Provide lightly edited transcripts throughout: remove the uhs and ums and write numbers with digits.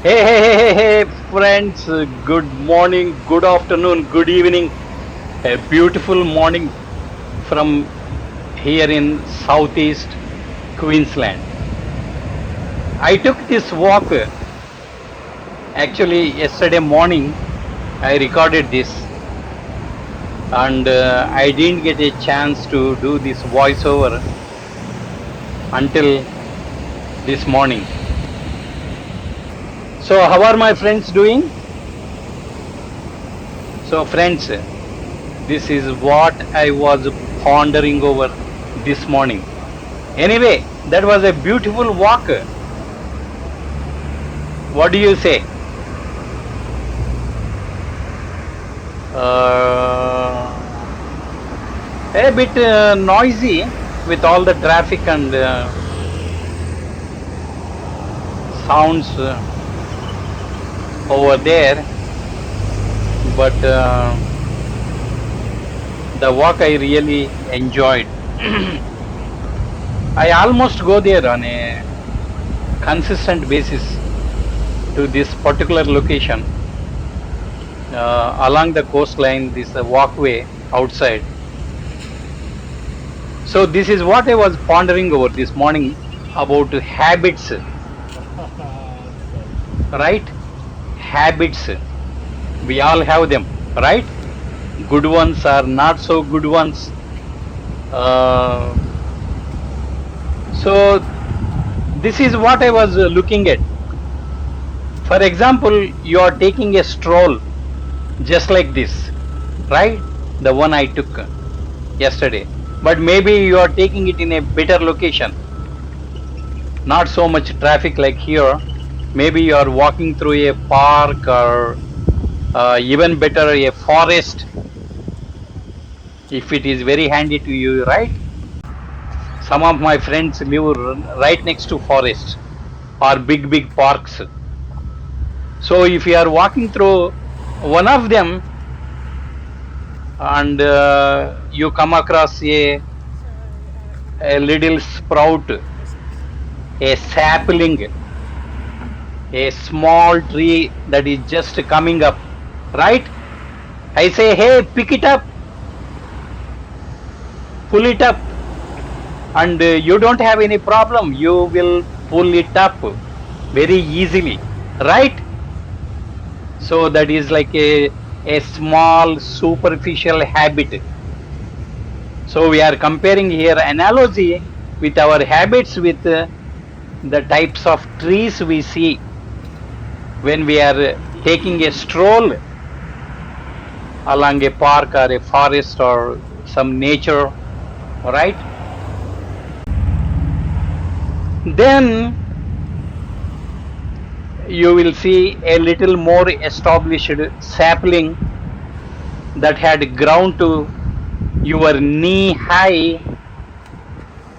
Hey, friends. Good morning, good afternoon, good evening. A beautiful morning from here in southeast Queensland. I took this walk actually yesterday morning. I recorded this and I didn't get a chance to do this voiceover until this morning. So, how are my friends doing? So, friends, this is what I was pondering over this morning. Anyway, that was a beautiful walk. What do you say? Uh, a bit noisy with all the traffic and sounds over there, but the walk I really enjoyed. I almost go there on a consistent basis to this particular location along the coastline, this walkway outside. So this is what I was pondering over this morning about habits, right? Habits. We all have them, right? Good ones are not so good ones. So this is what I was looking at. For example, you are taking a stroll just like this, right? The one I took yesterday. But maybe you are taking it in a better location. Not so much traffic like here. Maybe you are walking through a park or even better a forest if it is very handy to you, right? Some of my friends live right next to forests or big parks. So if you are walking through one of them and you come across a little sprout, a sapling, a small tree that is just coming up, right? I say, hey, pick it up, pull it up, and you don't have any problem. You will pull it up very easily, right? So that is like a small superficial habit. So we are comparing here analogy with our habits with the types of trees we see when we are taking a stroll along a park or a forest or some nature, right? Then you will see a little more established sapling that had grown to your knee high.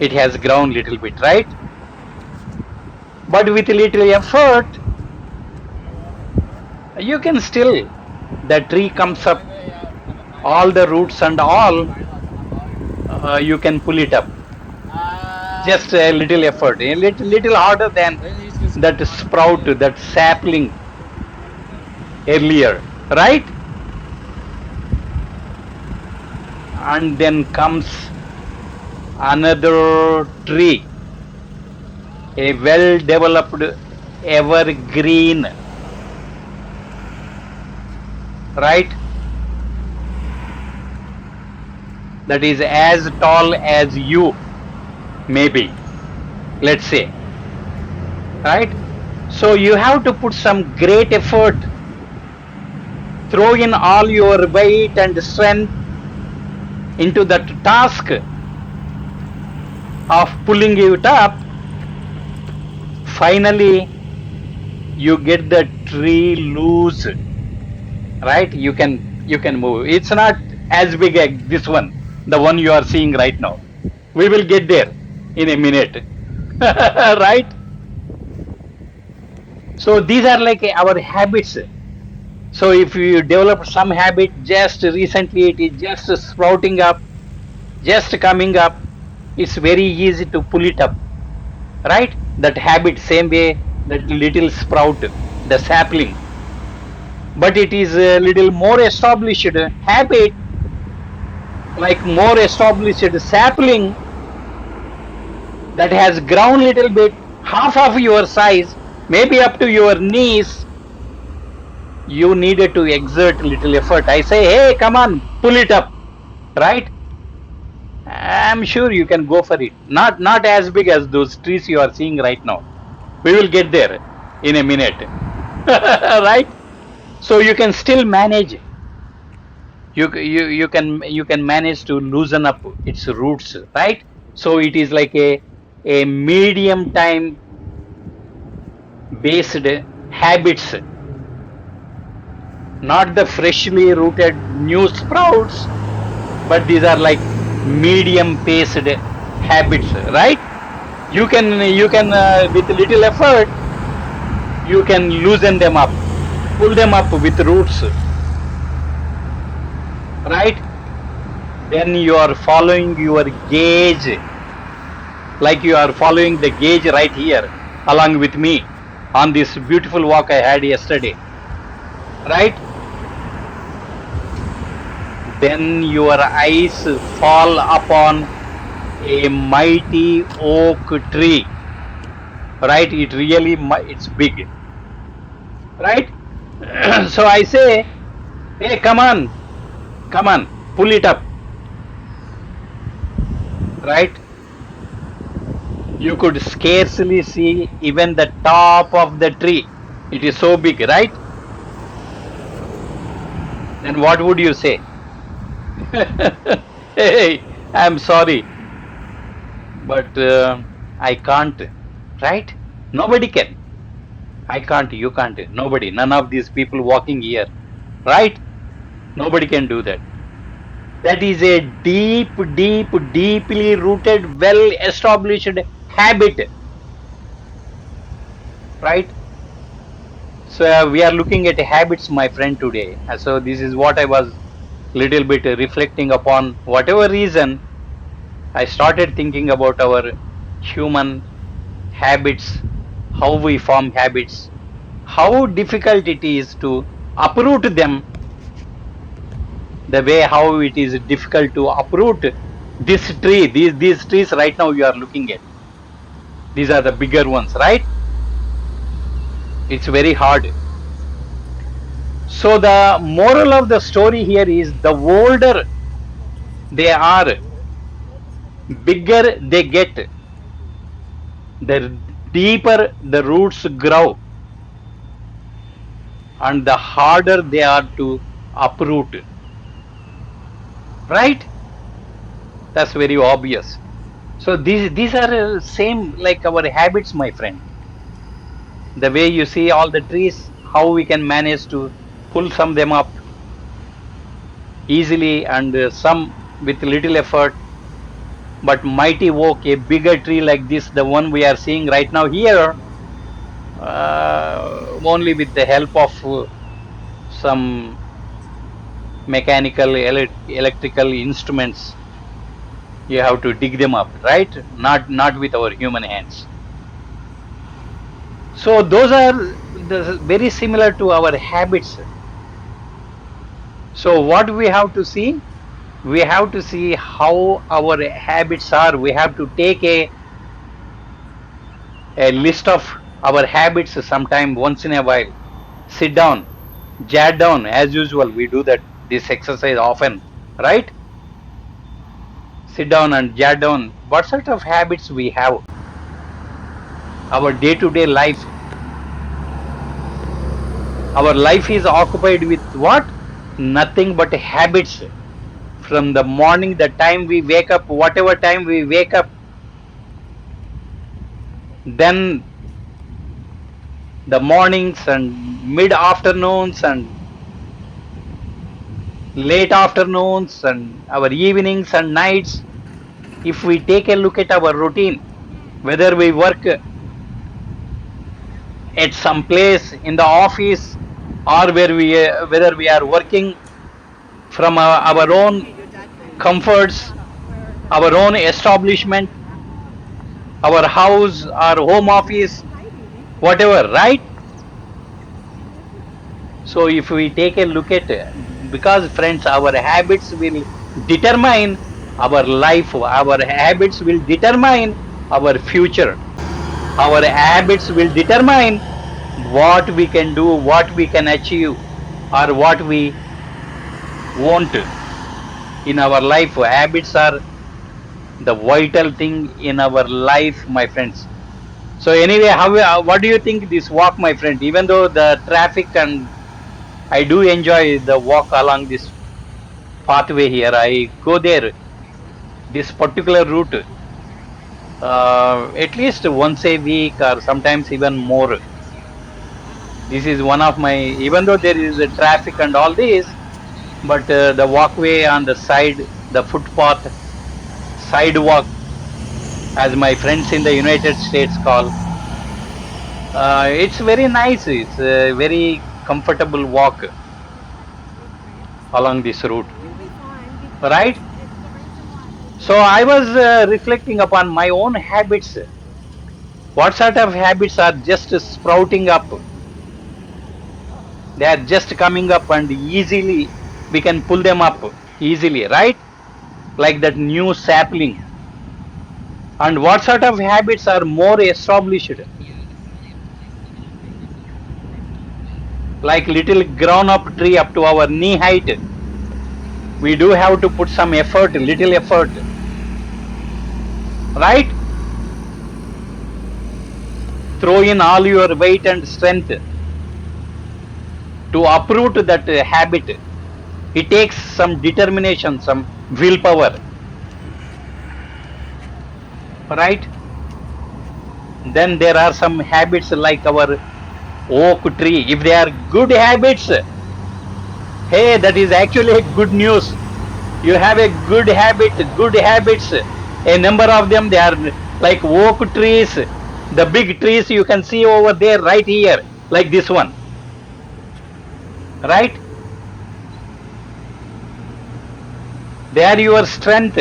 It has grown little bit, right? But with little effort, you can still, the tree comes up, all the roots and all, you can pull it up. Just a little effort, a little harder than that sprout, that sapling earlier, right? And then comes another tree, a well developed evergreen, right? That is as tall as you, maybe, let's say, right? So you have to put some great effort, throw in all your weight and strength into that task of pulling it up. Finally, you get the tree loose, right? You can move. It's not as big as this one, the one you are seeing right now. We will get there in a minute, right? So these are like our habits. So if you develop some habit just recently, it is just sprouting up, just coming up, it's very easy to pull it up, right? That habit, same way that little sprout. the sapling, but it is a little more established habit, like more established sapling that has grown little bit, half of your size, maybe up to your knees. You needed to exert little effort. I say, hey, come on, pull it up, right? I'm sure you can go for it. Not as big as those trees you are seeing right now. We will get there in a minute, right? So you can still manage. You can manage to loosen up its roots, right? So it is like a medium time based habits, not the freshly rooted new sprouts, but these are like medium paced habits, right? You can with little effort you can loosen them up, pull them up with roots, right? Then you are following your gauge, like you are following the gauge right here along with me on this beautiful walk I had yesterday, right? Then your eyes fall upon a mighty oak tree, right? It's big, right? So I say, hey, come on, pull it up, right? You could scarcely see even the top of the tree. It is so big, right? Then what would you say? Hey, I'm sorry, but I can't, right? Nobody can. I can't, you can't, nobody, none of these people walking here, right? Nobody can do that. That is a deeply rooted, well established habit, right? So we are looking at habits, my friend, today. So this is what I was little bit reflecting upon. Whatever reason, I started thinking about our human habits, how we form habits, how difficult it is to uproot them, the way how it is difficult to uproot this tree, these trees right now you are looking at. These are the bigger ones, right? It's very hard. So the moral of the story here is, the older they are, bigger they get, the deeper the roots grow, and the harder they are to uproot, right? That's very obvious. So these are same like our habits, my friend. The way you see all the trees, how we can manage to pull some them up easily, and some with little effort. But mighty oak, a bigger tree like this, the one we are seeing right now here, only with the help of some mechanical, electrical instruments, you have to dig them up, right? Not with our human hands. So those are very similar to our habits. So what we have to see? We have to see how our habits are. We have to take a list of our habits sometime, once in a while. Sit down, jot down, as usual. We do this exercise often, right? Sit down and jot down what sort of habits we have. Our day-to-day life. Our life is occupied with what? Nothing but habits. From the morning, the time we wake up, whatever time we wake up, then the mornings and mid afternoons and late afternoons and our evenings and nights. If we take a look at our routine, whether we work at some place in the office, or whether we are working from our own comforts, our own establishment, our house, our home office, whatever, right? So if we take a look at, because friends, our habits will determine our life, our habits will determine our future, our habits will determine what we can do, what we can achieve, or what we want in our life. Habits are the vital thing in our life, my friends. So anyway, what do you think this walk, my friend? Even though the traffic, and I do enjoy the walk along this pathway here. I go there, this particular route, at least once a week or sometimes even more. This is one of my, even though there is a traffic and all this, but the walkway on the side, the footpath, sidewalk, as my friends in the United States call, it's very nice. It's a very comfortable walk along this route, right? So I was reflecting upon my own habits. What sort of habits are just sprouting up? They are just coming up, and easily we can pull them up easily, right? Like that new sapling. And what sort of habits are more established? Like little grown up tree up to our knee height. We do have to put some effort, little effort, right? Throw in all your weight and strength to uproot that habit. It takes some determination, some willpower, right? Then there are some habits like our oak tree. If they are good habits, hey, that is actually good news. You have a good habit, good habits. A number of them, they are like oak trees. The big trees you can see over there, right here, like this one, right? They are your strength.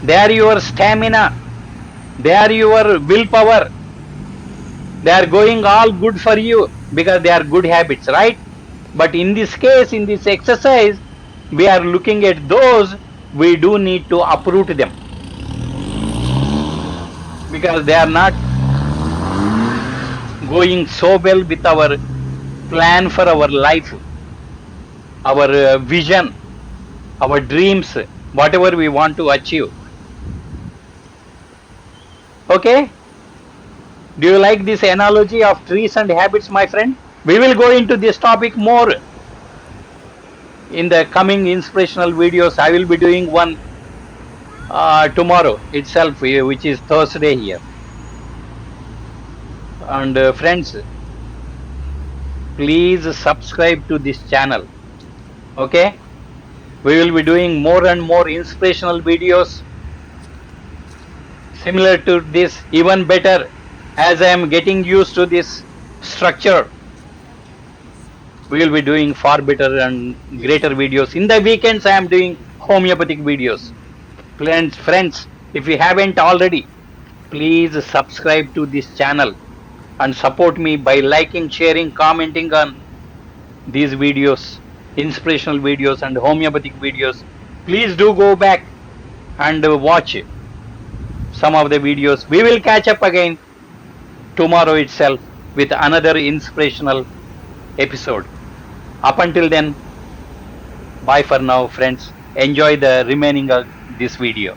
They are your stamina. They are your willpower. They are going all good for you because they are good habits, right? But in this case, in this exercise, we are looking at those we do need to uproot them because they are not going so well with our plan for our life, our vision, our dreams, whatever we want to achieve. Okay? Do you like this analogy of trees and habits, my friend? We will go into this topic more in the coming inspirational videos. I will be doing one tomorrow itself, which is Thursday here. And friends, please subscribe to this channel. Okay? We will be doing more and more inspirational videos similar to this, even better, as I am getting used to this structure. We will be doing far better and greater videos. In the weekends, I am doing homeopathic videos. Friends, if you haven't already, please subscribe to this channel and support me by liking, sharing, commenting on these videos, inspirational videos and homeopathic videos. Please do go back and watch some of the videos. We will catch up again tomorrow itself with another inspirational episode. Up until then, bye for now, friends. Enjoy the remaining of this video.